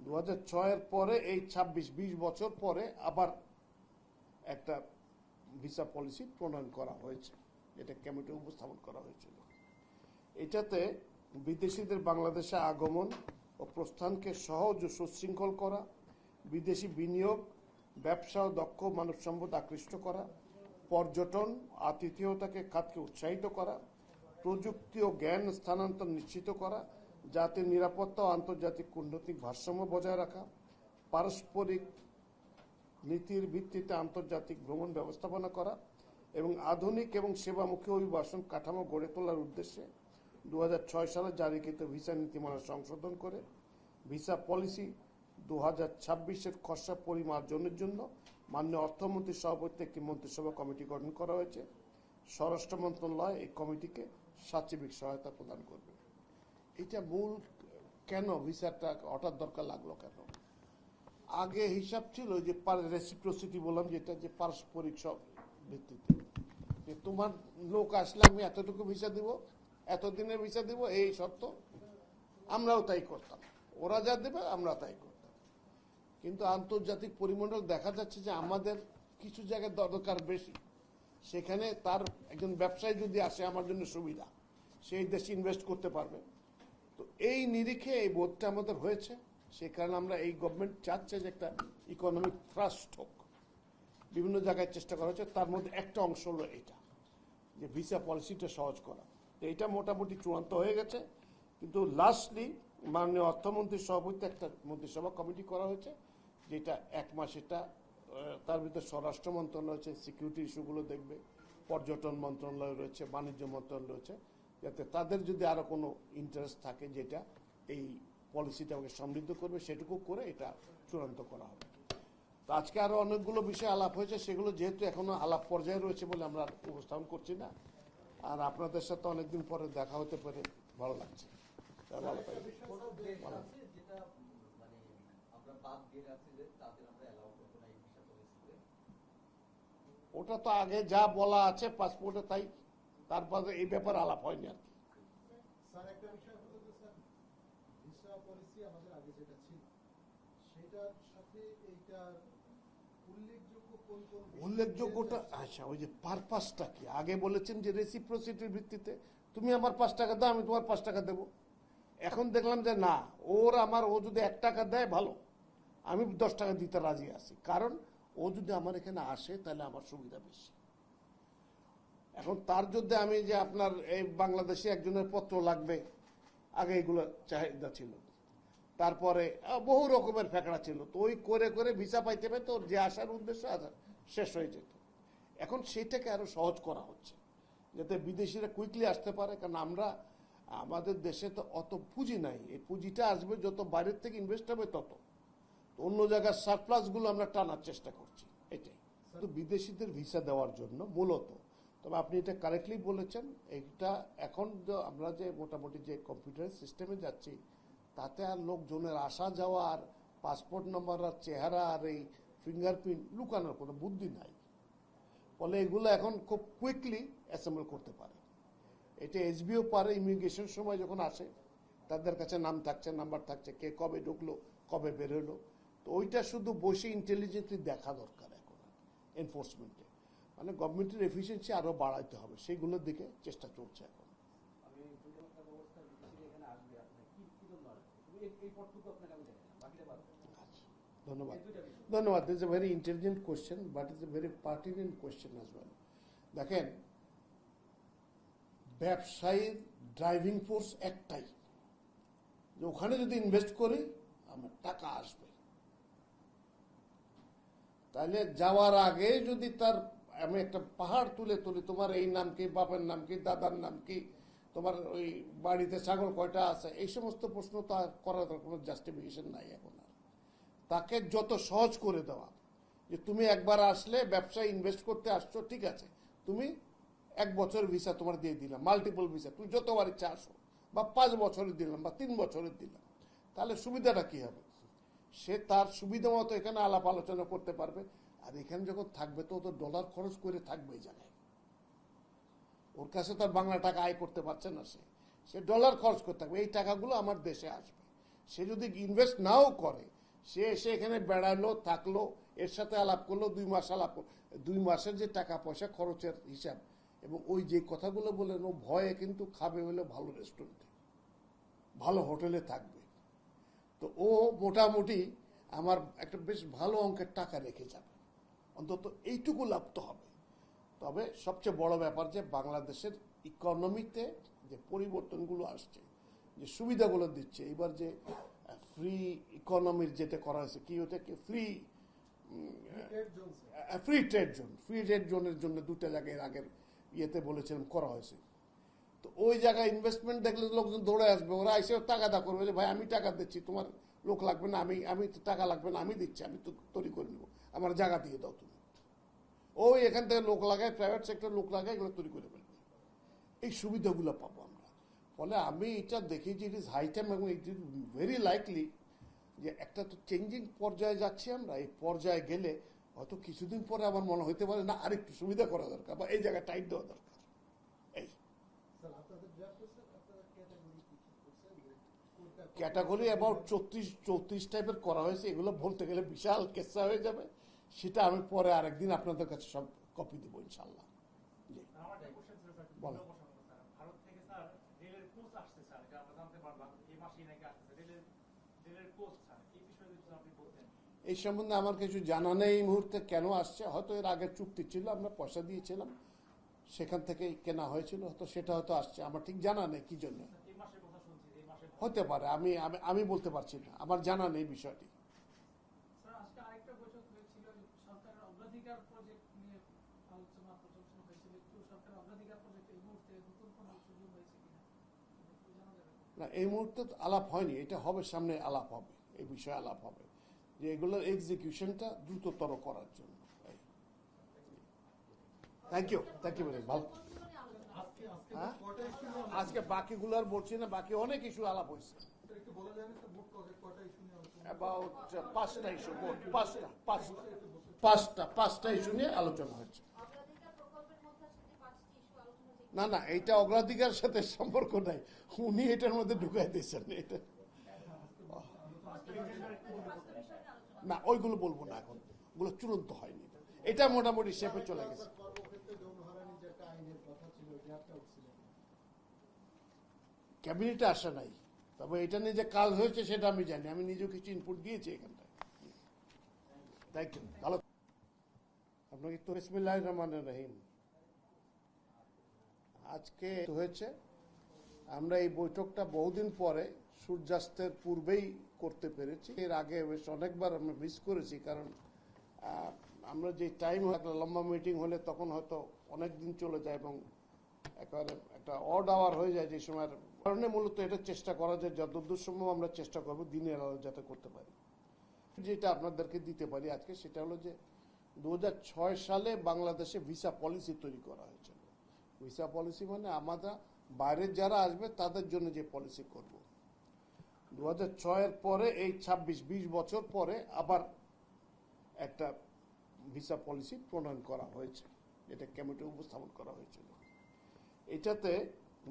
2006-এর পরে এই 26-20 বছর পরে আবার একটা ভিসা পলিসি প্রণয়ন করা হয়েছে, এটা কমিটি উপস্থাপন করা হয়েছিল। এটাতে বিদেশিদের বাংলাদেশে আগমন ও প্রস্থানকে সহজ ও সুশৃঙ্খল করা, বিদেশি বিনিয়োগ, ব্যবসা ও দক্ষ মানব সম্পদ আকৃষ্ট করা, পর্যটন, আতিথেয়তাকে খাতকে উৎসাহিত করা, প্রযুক্তি ও জ্ঞান স্থানান্তর নিশ্চিত করা, জাতির নিরাপত্তা ও আন্তর্জাতিক কূটনৈতিক ভারসাম্য বজায় রাখা, পারস্পরিক নীতির ভিত্তিতে আন্তর্জাতিক ভ্রমণ ব্যবস্থাপনা করা এবং আধুনিক এবং সেবামুখী অভিবাসন কাঠামো গড়ে তোলার উদ্দেশ্যে 2006 সালে জারিকৃত ভিসা নীতিমালা সংশোধন করে ভিসা পলিসি 2026-এর খসড়া পরিমার্জনের জন্য মাননীয় অর্থমন্ত্রীর সভাপতিত্বে একটি মন্ত্রিসভা কমিটি গঠন করা হয়েছে। স্বরাষ্ট্র মন্ত্রণালয় এই কমিটিকে সাচিবিক সহায়তা প্রদান করবে। এটা মূল কেন ভিসাটা হঠাৎ দরকার লাগলো কেন? আগে হিসাব ছিল যে রেসিপ্রোসিটি বললাম, যেটা যে পারস্পরিক সব ভিত্তিতে, যে তোমার লোক আসলে আমি এতটুকু ভিসা দিব, এতদিনের ভিসা দিব, এই শর্ত। আমরাও তাই করতাম, ওরা যা দেবে আমরা তাই করতাম। কিন্তু আন্তর্জাতিক পরিমণ্ডল দেখা যাচ্ছে যে আমাদের কিছু জায়গায় দরকার বেশি, সেখানে তার একজন ব্যবসায়ী যদি আসে আমার জন্য সুবিধা, সেই দেশে ইনভেস্ট করতে পারবে। তো এই নিরিখে এই বোধটা আমাদের হয়েছে, সে কারণে আমরা এই গভর্নমেন্ট চাচ্ছে যে একটা ইকোনমিক থ্রাস্ট হোক, বিভিন্ন জায়গায় চেষ্টা করা হচ্ছে। তার মধ্যে একটা অংশ হলো এটা, যে ভিসা পলিসিটা সহজ করা। এইটা মোটামুটি চূড়ান্ত হয়ে গেছে, কিন্তু লাস্টলি মাননীয় অর্থমন্ত্রীর সভাপতিত্বে একটা মন্ত্রিসভা কমিটি করা হয়েছে, যেটা 1 মাস, এটা তার ভিতরে স্বরাষ্ট্র মন্ত্রণালয় রয়েছে, সিকিউরিটি ইস্যুগুলো দেখবে, পর্যটন মন্ত্রণালয় রয়েছে, বাণিজ্য মন্ত্রণালয় রয়েছে, যাতে তাদের যদি আরো কোনো ইন্টারেস্ট থাকে যেটা এই পলিসিটাকে সমৃদ্ধ করবে, সেটুকু করে এটা চূড়ান্ত করা হবে। তো আজকে আরো অনেকগুলো বিষয় আলাপ হয়েছে, সেগুলো যেহেতু এখনো আলাপ পর্যায়ে রয়েছে বলে আমরা উপস্থাপন করছি না। আর আপনাদের সাথে অনেকদিন পরে দেখা হতে পারে, ভালো লাগছে। ওটা তো আগে যা বলা আছে পাসপোর্টে তাই, তারপরে এই ব্যাপার আলাপ হয়নি আর কি। উল্লেখযোগ্যটা আচ্ছা, ওই যে পারপাসটা কি? আগে বলেছেন যে রেসিপ্রোসিটির ভিত্তিতে তুমি আমার 5 টাকা দাও, আমি তোমার 5 টাকা দেবো। এখন দেখলাম যে না, ও যদি 1 টাকা দেয় ভালো, আমি 10 টাকা দিতে রাজি আছি, কারণ ও যদি আমার এখানে আসে তাহলে আমার সুবিধা বেশি। এখন তার যদি আমি যে আপনার এই বাংলাদেশে একজনের পত্র লাগবে, আগে এগুলো চাহিদা ছিল, তারপরে বহু রকমের ফ্যাকড়া ছিল, তো ওই করে করে ভিসা পাইতে পাইতে ওর যে আসার উদ্দেশ্য শেষ হয়ে যেত। এখন সেটাকে আরো সহজ করা হচ্ছে, যাতে বিদেশিরা কুইকলি আসতে পারে, কারণ আমাদের দেশে তো অত পুঁজি নাই। এই পুঁজিটা আসবে যত বাইরের থেকে ইনভেস্ট হবে তত, অন্য জায়গার সারপ্লাস গুলো আমরা টানার চেষ্টা করছি, এটাই। তো বিদেশিদের ভিসা দেওয়ার জন্য মূলত, তবে আপনি এটা কারেক্টলি বলেছেন, এটা এখন আমরা যে মোটামুটি যে কম্পিউটার সিস্টেমে যাচ্ছি, তাতে আর লোকজনের আসা যাওয়া আর পাসপোর্ট নম্বর আর চেহারা আর এই ফিঙ্গারপ্রিন্ট লুকানোর কোনো বুদ্ধি নাই, ফলে এগুলো এখন খুব কুইকলি অ্যাসেম্বল করতে পারে। এটা এসবিও পারে, ইমিগ্রেশন সময় যখন আসে তাদের কাছে নাম থাকছে, নাম্বার থাকছে, কে কবে ঢুকলো, কবে বেরোলো। তো ওইটা শুধু বসে ইন্টেলিজেন্টলি দেখা দরকার এখন এনফোর্সমেন্টে, মানে গভর্নমেন্টের এফিসিয়েন্সি আরো বাড়াইতে হবে, সেইগুলোর দিকে চেষ্টা চলছে এখন। ধন্যবাদ। This is a very intelligent question, but is a very pertinent question as well. দেখেন, ব্যবসায়ীর ড্রাইভিং ফোর্স একটাই, যে ওখানে যদি ইনভেস্ট করি আমার টাকা আসবে। তাহলে যাওয়ার আগে যদি আমি একটা পাহাড় তুলে তুলি, তোমার এই নাম কি, বাপের নাম কি, দাদার নাম কি, তোমার ওই বাড়িতে ছাগল কয়টা আছে, এই সমস্ত প্রশ্ন তো করার কোনো জাস্টিফিকেশন নাই এখন আর। তাকে যত সহজ করে দেওয়া, যে তুমি একবার আসলে ব্যবসায় ইনভেস্ট করতে আসছো, ঠিক আছে, তুমি 1 বছর ভিসা তোমার দিয়ে দিলাম, মাল্টিপল ভিসা, তুমি যতবার ইচ্ছা আসো, বা 5 বছরের দিলাম, বা 3 বছরের দিলাম, তাহলে সুবিধাটা কি হবে? সে তার সুবিধা মতো এখানে আলাপ আলোচনা করতে পারবে। আর এখানে যখন থাকবে তো ডলার খরচ করে থাকবে এই জায়গায়, ওর কাছে তার বাংলা টাকা আয় করতে পারছে না, সে ডলার খরচ করতে থাকবে, এই টাকাগুলো আমার দেশে আসবে। সে যদি ইনভেস্ট নাও করে, সে এসে এখানে বেড়ালো, থাকলো, এর সাথে আলাপ করলো, 2 মাস আলাপ, 2 মাসের যে টাকা পয়সা খরচের হিসাব, এবং ওই যে কথাগুলো বললেন, ও ভয়ে কিন্তু খাবে হলে ভালো রেস্টুরেন্টে, ভালো হোটেলে থাকবে। তো ও মোটামুটি আমার একটা বেশ ভালো অঙ্কের টাকা রেখে যাবে, অন্তত এইটুকু লাভ তো হবে। তবে সবচেয়ে বড় ব্যাপার যে বাংলাদেশের ইকোনমিতে যে পরিবর্তনগুলো আসছে, যে সুবিধাগুলো দিচ্ছে, এবার যে ফ্রি ইকোনমির যেটা করা হয়েছে, কি ওটাকে ফ্রি ট্রেড জোনের জন্য 2টা জায়গায় আগের ইয়েতে বলেছিলাম করা হয়েছে। তো ওই জায়গায় ইনভেস্টমেন্ট দেখলে লোকজন দৌড়ে আসবে, ওরা এসে টাকা দা করবে যে ভাই আমি টাকা দিচ্ছি, তোমার লোক লাগবে না, আমি টাকা লাগবে না, আমি দিচ্ছি, আমি তো তৈরি করে নেবো, আমার জায়গা দিয়ে দাও তুমি। ওই এখান থেকে লোক লাগায়, প্রাইভেট সেক্টর লোক লাগায়, এগুলো তৈরি করে ফেলবে। এই সুবিধাগুলো পাবো আমরা। ফলে আমি এটা দেখি যে ইট ইজ হাই টাইম, এবং ইট ইজ ভেরি লাইকলি যে একটা তো চেঞ্জিং পর্যায়ে যাচ্ছি আমরা। এই পর্যায়ে গেলে হয়তো কিছুদিন পরে আমার মনে হতে পারে না আরেকটু সুবিধা করা দরকার, বা এই জায়গায় টাইট দেওয়া দরকার। এই ক্যাটাগরি অ্যাবাউট 34 টাইপের করা হয়েছে, এগুলো বলতে গেলে বিশাল কেসা হয়ে যাবে। সেটা আমি পরে আরেকদিন আপনাদের কাছে সব কপি দেবো ইনশাল্লাহ। বলেন। এই সম্বন্ধে আমার কিছু জানা নেই এই মুহূর্তে, কেন আসছে। হয়তো এর আগের চুক্তি ছিল, আমরা পয়সা দিয়েছিলাম, সেখান থেকে কেনা হয়েছিল, হয়তো সেটা হয়তো আসছে, আমার ঠিক জানা নেই কি জন্য হতে পারে। আমি বলতে পারছি না, আমার জানা নেই বিষয়টি। না, এই মুহূর্তে আলাপ হয়নি, এটা হবে, সামনে আলাপ হবে, এই বিষয়ে আলাপ হবে, যে এগুলোর এক্সিকিউশনটা দ্রুততর করার জন্য। থ্যাংক ইউ ভেরি ভালো। হ্যাঁ, আজকে বাকিগুলো আর বলছি না, বাকি অনেক ইস্যু আলাপ হয়েছে। অ্যাবাউট 5টা ইস্যু, পাঁচটা ইস্যু নিয়ে আলোচনা হয়েছে। না, এইটা অগ্রাধিকার সাথে সম্পর্ক নাই, উনি এটার মধ্যে ঢুকাই দিয়েছেন। এটা না, ওইগুলো বলবো না এখন, ওগুলো চূড়ান্ত হয়নি, এটা মোটামুটি শেপে চলে গেছে। ক্যাবিনেটে আসা নাই, তবে এটা নিয়ে যে কাজ হয়েছে সেটা আমি জানি, আমি নিজেও কিছু ইনপুট দিয়েছি এখানটায়। থ্যাংক ইউ, ভালো। আপনাকে তো বিসমিল্লাহির রহমানির রহিম। আজকে হয়েছে, আমরা এই বৈঠকটা বহুদিন পরে সূর্যাস্তের পূর্বেই করতে পেরেছি। এর আগে বেশ অনেকবার আমরা মিস করেছি, কারণ আমরা যে টাইম একটা লম্বা মিটিং হলে তখন হয়তো অনেক দিন চলে যায়, এবং একেবারে একটা অড আওয়ার হয়ে যায়, যে সময়ের কারণে মূলত এটা চেষ্টা করা যায় যতদূর সম্ভব আমরা চেষ্টা করবো দিনের আলো যাতে করতে পারি। যেটা আপনাদেরকে দিতে পারি আজকে, সেটা হলো যে 2006 সালে বাংলাদেশে ভিসা পলিসি তৈরি করা হয়েছিল। ভিসা পলিসি মানে আমরা বাইরের যারা আসবে তাদের জন্য যে পলিসি করব। 2006-এর পরে এই 26-20 বছর পরে আবার একটা ভিসা পলিসি প্রণয়ন করা হয়েছে, এটা কমিটি উপস্থাপন করা হয়েছিল। এটাতে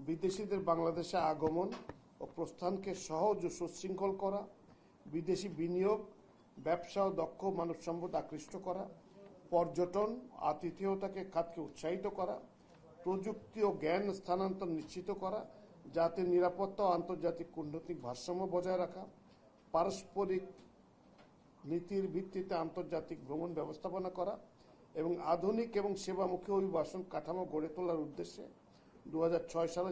বিদেশিদের বাংলাদেশে আগমন ও প্রস্থানকে সহজ ও সুশৃঙ্খল করা, বিদেশি বিনিয়োগ, ব্যবসা ও দক্ষ মানব সম্পদ আকৃষ্ট করা, পর্যটন, আতিথেয়তাকে খাতকে উৎসাহিত করা, প্রযুক্তি ও জ্ঞান স্থানান্তর নিশ্চিত করা, জাতির নিরাপত্তা ও আন্তর্জাতিক কূটনৈতিক ভারসাম্য বজায় রাখা, পারস্পরিক নীতির ভিত্তিতে আন্তর্জাতিক ভ্রমণ ব্যবস্থাপনা করা, এবং আধুনিক এবং সেবামুখী অভিবাসন কাঠামো গড়ে তোলার উদ্দেশ্যে 2006 সালে